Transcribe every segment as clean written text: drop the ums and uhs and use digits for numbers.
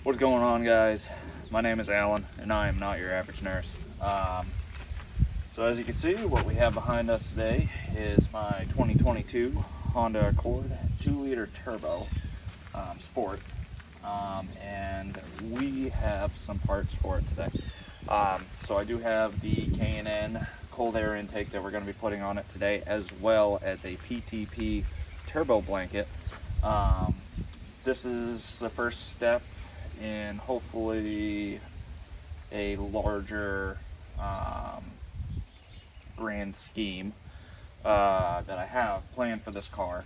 What's going on, guys? My name is Alan, and I am not your average nurse. So as you can see, what we have behind us today is my 2022 Honda Accord 2-liter turbo sport, and we have some parts for it today. So I do have the K&N cold air intake that we're going to be putting on it today, as well as a PTP turbo blanket. This is the first step in hopefully a larger grand scheme that I have planned for this car.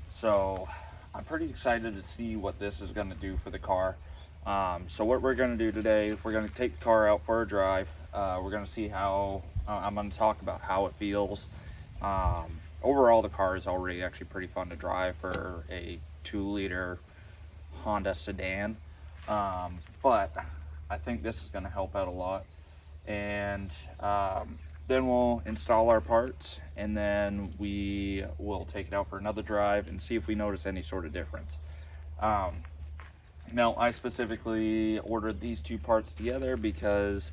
So I'm pretty excited to see what this is going to do for the car. So what we're going to do today, we're going to take the car out for a drive. We're going to see how, I'm going to talk about how it feels. Overall, the car is already actually pretty fun to drive for a 2-liter Honda sedan. But I think this is going to help out a lot. And then we'll install our parts, and then we will take it out for another drive and see if we notice any sort of difference. Now, I specifically ordered these two parts together because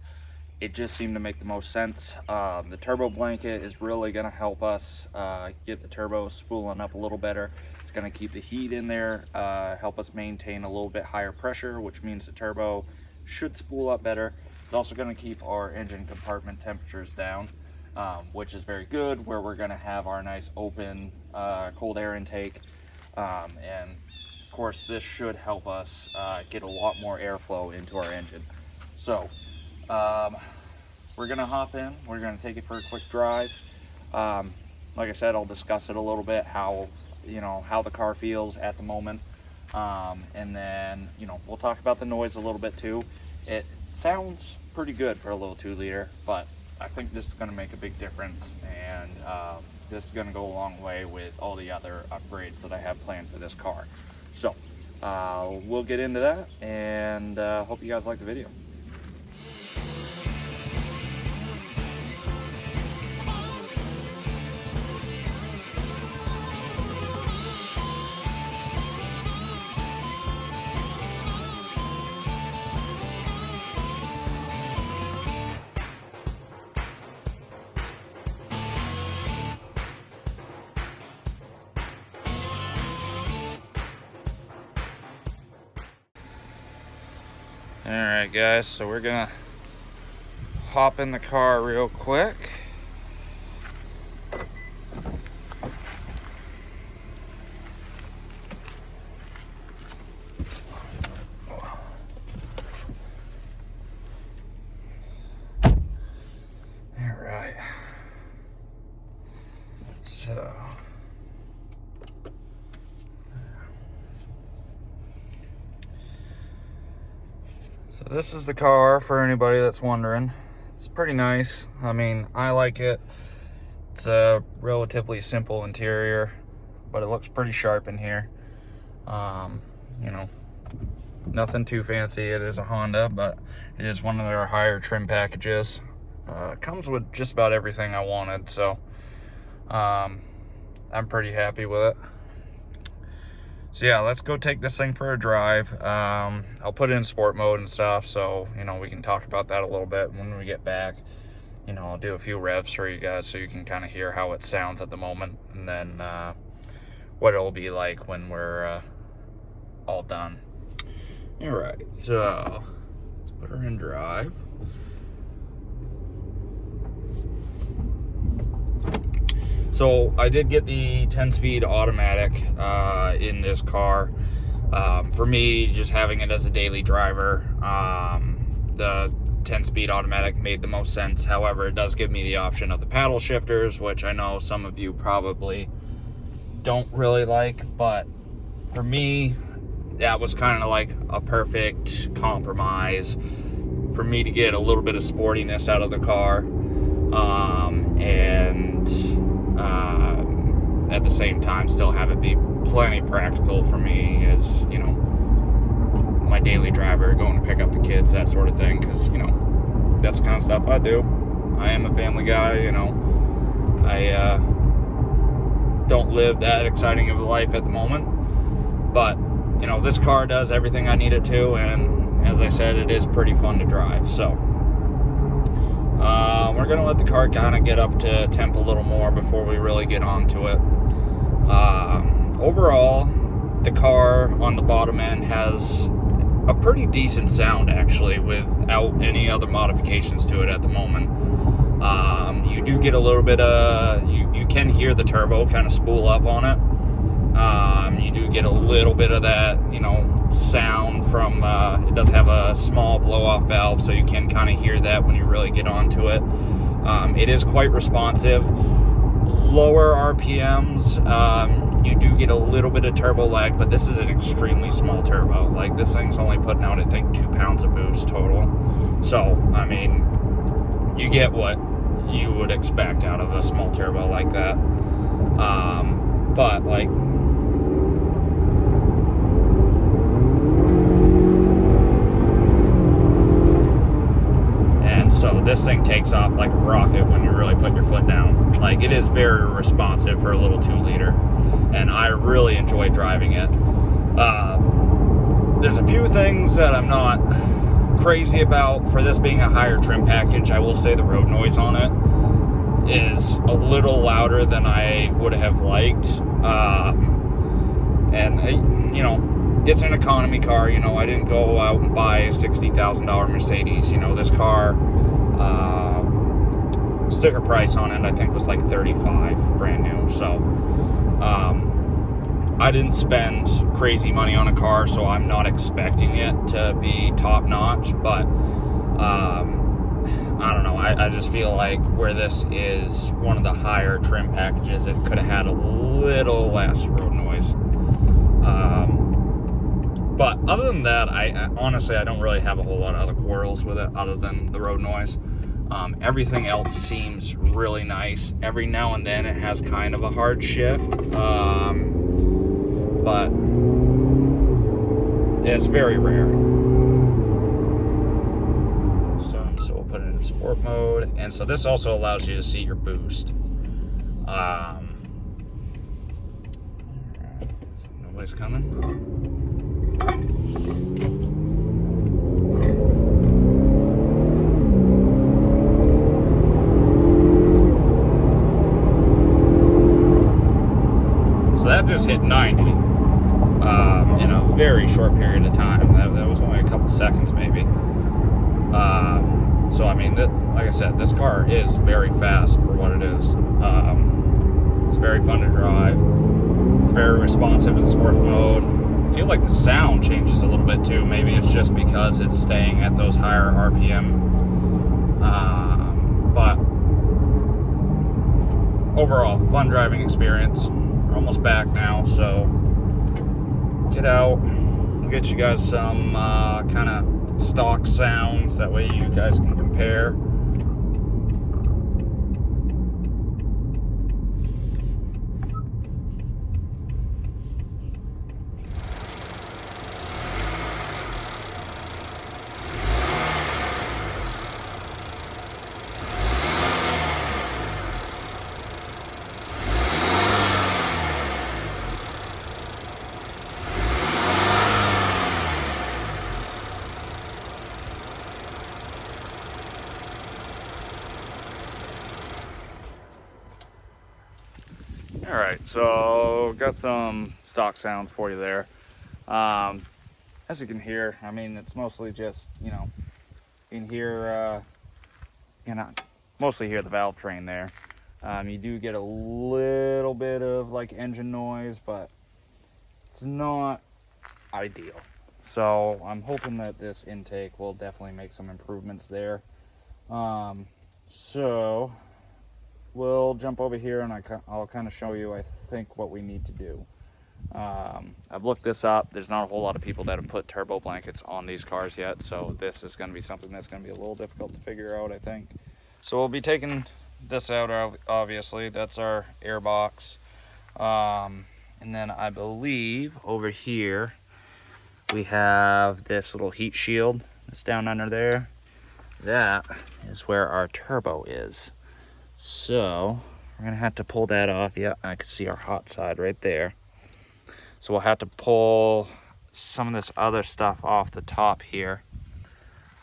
it just seemed to make the most sense. The turbo blanket is really going to help us get the turbo spooling up a little better. It's going to keep the heat in there, help us maintain a little bit higher pressure, which means the turbo should spool up better. It's also going to keep our engine compartment temperatures down, which is very good, where we're going to have our nice open cold air intake. And of course, this should help us get a lot more airflow into our engine. So we're gonna hop in, we're gonna take it for a quick drive. Like I said, I'll discuss it a little bit, how the car feels at the moment. And then, we'll talk about the noise a little bit too. It sounds pretty good for a little 2-liter, but I think this is gonna make a big difference, and this is gonna go a long way with all the other upgrades that I have planned for this car. So we'll get into that, and hope you guys like the video. Alright guys, so we're gonna hop in the car real quick. Alright. So this is the car, for anybody that's wondering. It's pretty nice. I mean, I like it. It's a relatively simple interior, but it looks pretty sharp in here. Nothing too fancy. It is a Honda, but it is one of their higher trim packages. It comes with just about everything I wanted, so I'm pretty happy with it. So yeah, let's go take this thing for a drive. I'll put it in sport mode and stuff, so we can talk about that a little bit when we get back. I'll do a few revs for you guys so you can kind of hear how it sounds at the moment, and then what it'll be like when we're all done. All right, so let's put her in drive. So I did get the 10-speed automatic in this car. For me, just having it as a daily driver, the 10-speed automatic made the most sense. However, it does give me the option of the paddle shifters, which I know some of you probably don't really like, but for me, that was kind of like a perfect compromise for me to get a little bit of sportiness out of the car, and at the same time still have it be plenty practical for me as my daily driver, going to pick up the kids, that sort of thing, because that's the kind of stuff I do. I am a family guy. I don't live that exciting of a life at the moment, but this car does everything I need it to, and as I said, it is pretty fun to drive. So we're gonna let the car kind of get up to temp a little more before we really get onto it. Overall, the car on the bottom end has a pretty decent sound, actually, without any other modifications to it at the moment. You do get a little bit of, you can hear the turbo kind of spool up on it. You do get a little bit of that, sound from, it does have a small blow-off valve, so you can kind of hear that when you really get onto it. It is quite responsive. Lower RPMs, you do get a little bit of turbo lag, but this is an extremely small turbo. Like, this thing's only putting out, I think, 2 pounds of boost total. So, I mean, you get what you would expect out of a small turbo like that. But, like, and so this thing takes off like a rocket when you really put your foot down. Like, it is very responsive for a little 2-liter, and I really enjoy driving it. There's a few things that I'm not crazy about for this being a higher trim package. I will say the road noise on it is a little louder than I would have liked. It's an economy car. I didn't go out and buy a $60,000 Mercedes. This car, sticker price on it, I think, was like $35 brand new. So, I didn't spend crazy money on a car, so I'm not expecting it to be top notch, but I don't know. I just feel like where this is one of the higher trim packages, it could have had a little less road noise. But other than that, I honestly don't really have a whole lot of other quarrels with it other than the road noise. Everything else seems really nice. Every now and then it has kind of a hard shift, but it's very rare. So we'll put it in sport mode, and so this also allows you to see your boost. Nobody's coming. So that just hit 90 in a very short period of time. That was only a couple seconds, maybe. So I mean, like I said, this car is very fast for what it is. It's very fun to drive. It's very responsive in sport mode. I feel like the sound changes a little bit too. Maybe it's just because it's staying at those higher RPM. But overall, fun driving experience. We're almost back now, so get out. We'll get you guys some kind of stock sounds. That way you guys can compare. All right, so got some stock sounds for you there. As you can hear, I mean, it's mostly just, you can hear, mostly hear the valve train there. You do get a little bit of like engine noise, but it's not ideal. So I'm hoping that this intake will definitely make some improvements there. So we'll jump over here and I'll kind of show you, I think, what we need to do. I've looked this up. There's not a whole lot of people that have put turbo blankets on these cars yet, so this is going to be something that's going to be a little difficult to figure out, I think. So we'll be taking this out, obviously. That's our air box. And then I believe over here we have this little heat shield that's down under there. That is where our turbo is. So we're gonna have to pull that off. Yeah, I can see our hot side right there. So we'll have to pull some of this other stuff off the top here.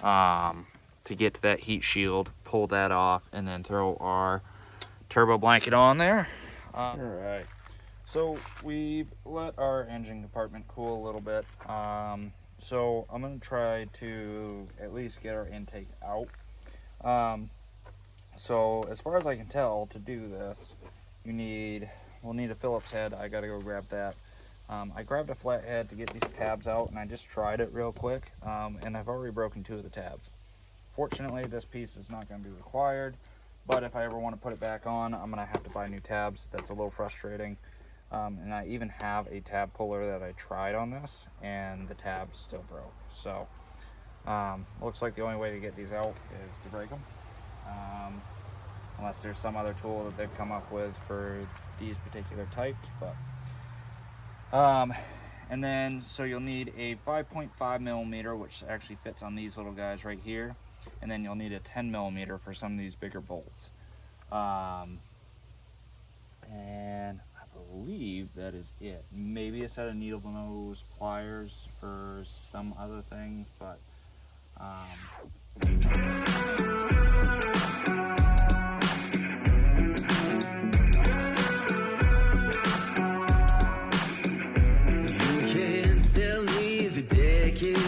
to get to that heat shield, pull that off, and then throw our turbo blanket on there. All right, so we've let our engine compartment cool a little bit. So I'm gonna try to at least get our intake out. So as far as I can tell, to do this, we'll need a Phillips head. I gotta go grab that. I grabbed a flathead to get these tabs out, and I just tried it real quick, and I've already broken 2 of the tabs. Fortunately, this piece is not going to be required, but if I ever want to put it back on, I'm going to have to buy new tabs. That's a little frustrating. And I even have a tab puller that I tried on this, and the tab still broke. So looks like the only way to get these out is to break them, unless there's some other tool that they've come up with for these particular types. But and then so you'll need a 5.5 millimeter, which actually fits on these little guys right here, and then you'll need a 10 millimeter for some of these bigger bolts. And I believe that is it. Maybe a set of needle nose pliers for some other things, but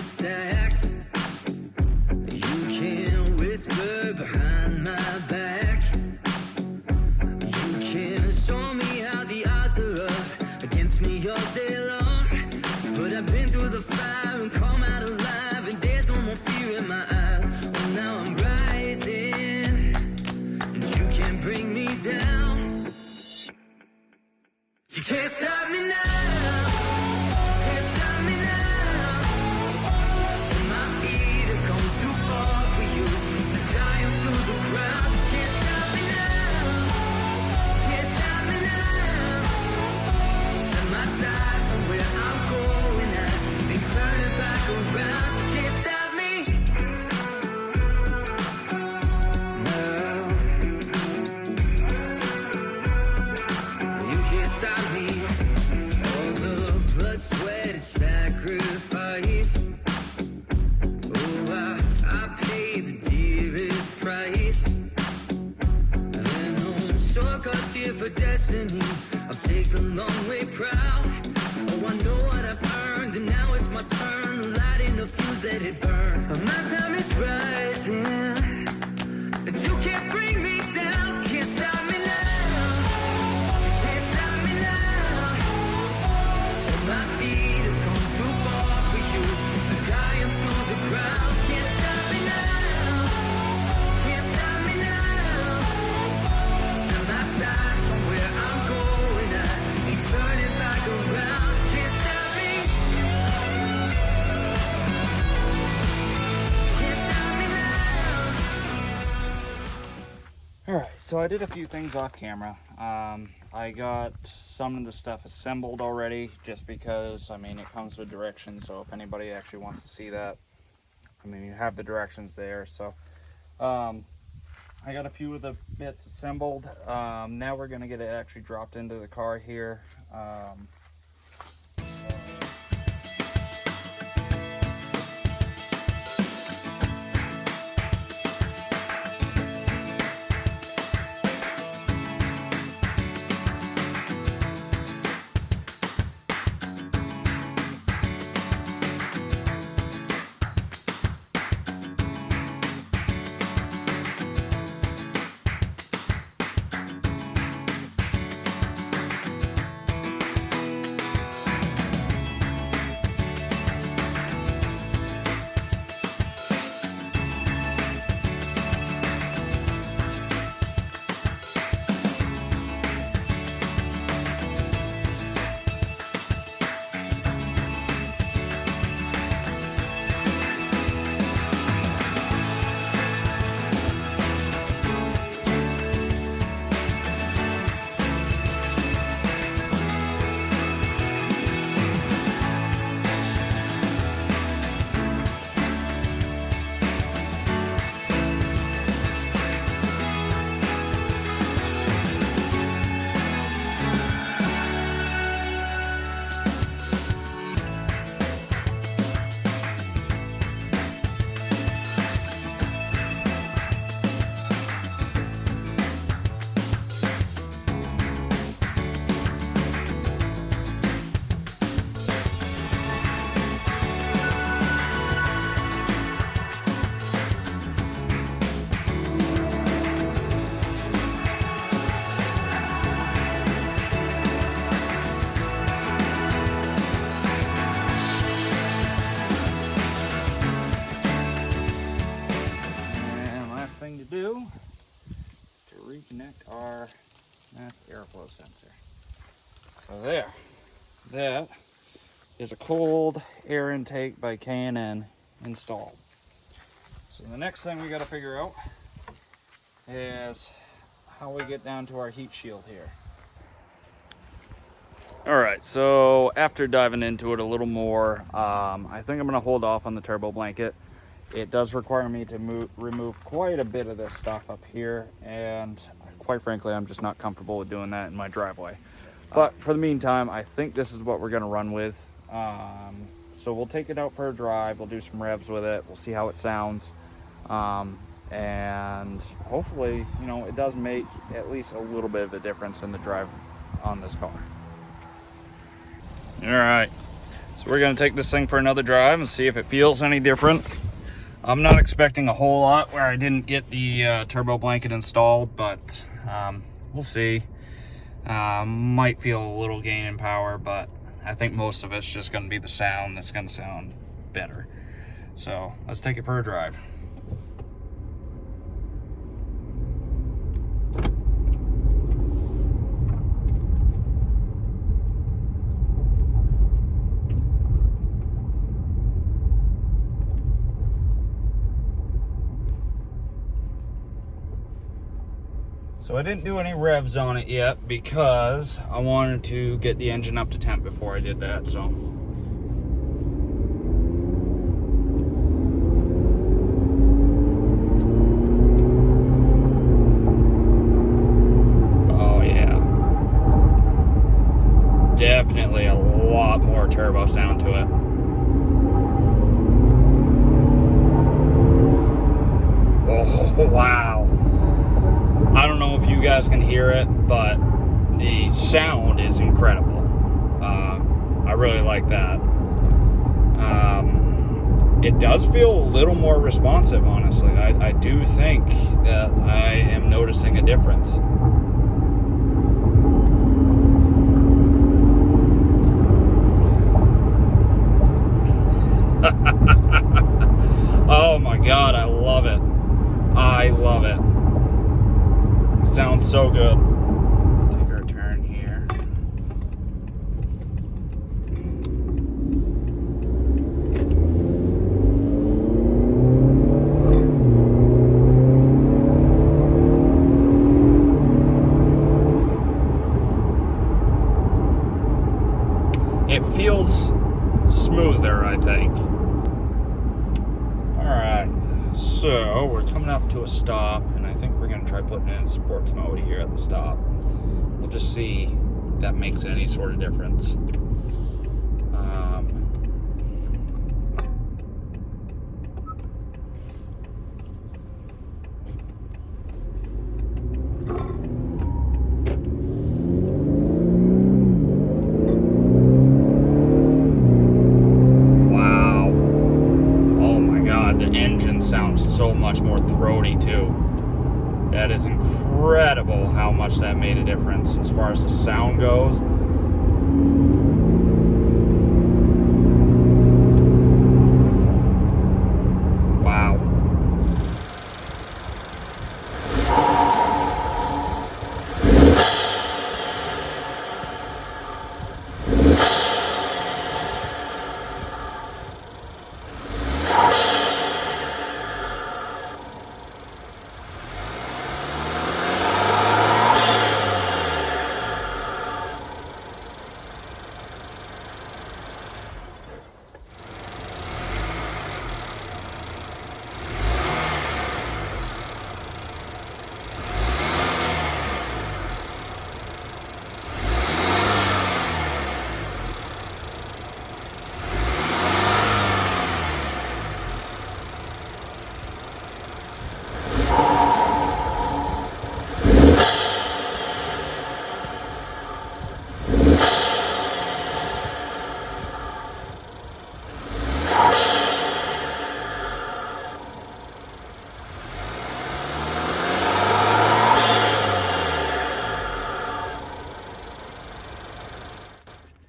stacked. You can whisper behind my back. You can show me how the odds are up against me all day long. But I've been through the fire and come out alive, and there's no more fear in my eyes. Oh, now I'm rising, and you can't bring me down. You can't stop me now. For destiny, I'll take the long way proud. Oh, I know what I've earned, and now it's my turn. Lighting the fuse, let it burn. My time is rising, and you can't bring me down. Can't stop me now. Can't stop me now. And my feet have come too far for you to tie them to the ground. Can't stop me now. Can't stop me now. Set my side. Alright, so I did a few things off camera. I got some of the stuff assembled already, just because, I mean, it comes with directions, so if anybody actually wants to see that, I mean, you have the directions there. So I got a few of the bits assembled. Now we're going to get it actually dropped into the car here. reconnect our mass airflow sensor. So there, that is a cold air intake by K&N installed. So the next thing we got to figure out is how we get down to our heat shield here. All right, so after diving into it a little more, I think I'm gonna hold off on the turbo blanket. It does require me to remove quite a bit of this stuff up here, and quite frankly, I'm just not comfortable with doing that in my driveway. But for the meantime, I think this is what we're gonna run with. So we'll take it out for a drive, we'll do some revs with it, we'll see how it sounds. And hopefully, you know, it does make at least a little bit of a difference in the drive on this car. All right, so we're gonna take this thing for another drive and see if it feels any different. I'm not expecting a whole lot where I didn't get the turbo blanket installed, but we'll see. Might feel a little gain in power, but I think most of it's just gonna be the sound that's gonna sound better. So let's take it for a drive. So I didn't do any revs on it yet because I wanted to get the engine up to temp before I did that, so. Oh yeah. Definitely a lot more turbo sound to it. Oh, wow. I don't know if you guys can hear it, but the sound is incredible. I really like that. It does feel a little more responsive, honestly. I do think that I am noticing a difference. Oh my God, I love it. I love it. Sounds so good. Take our turn here. It feels smoother, I think. All right, so we're coming up to a stop, and I think we're gonna try putting it in sports mode here at the stop. We'll just see if that makes any sort of difference. Wow. Oh my God, the engine sounds so much more throaty too. That is incredible how much that made a difference as far as the sound goes. Wow.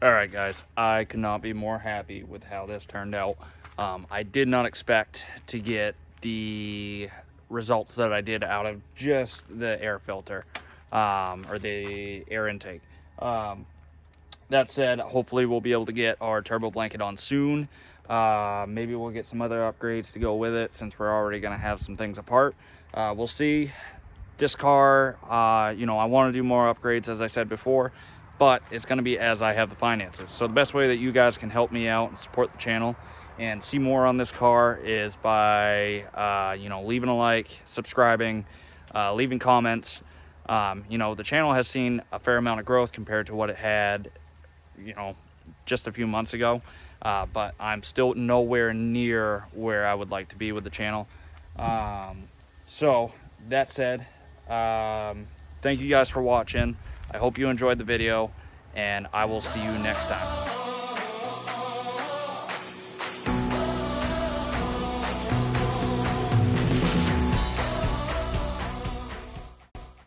All right, guys, I could not be more happy with how this turned out. I did not expect to get the results that I did out of just the air filter, or the air intake. That said, hopefully we'll be able to get our turbo blanket on soon. Maybe we'll get some other upgrades to go with it, since we're already going to have some things apart. We'll see. This car, you know, I want to do more upgrades, as I said before, but it's going to be as I have the finances. So the best way that you guys can help me out and support the channel and see more on this car is by, you know, leaving a like, subscribing, leaving comments. You know, the channel has seen a fair amount of growth compared to what it had, you know, just a few months ago, but I'm still nowhere near where I would like to be with the channel. So that said, thank you guys for watching. I hope you enjoyed the video, and I will see you next time.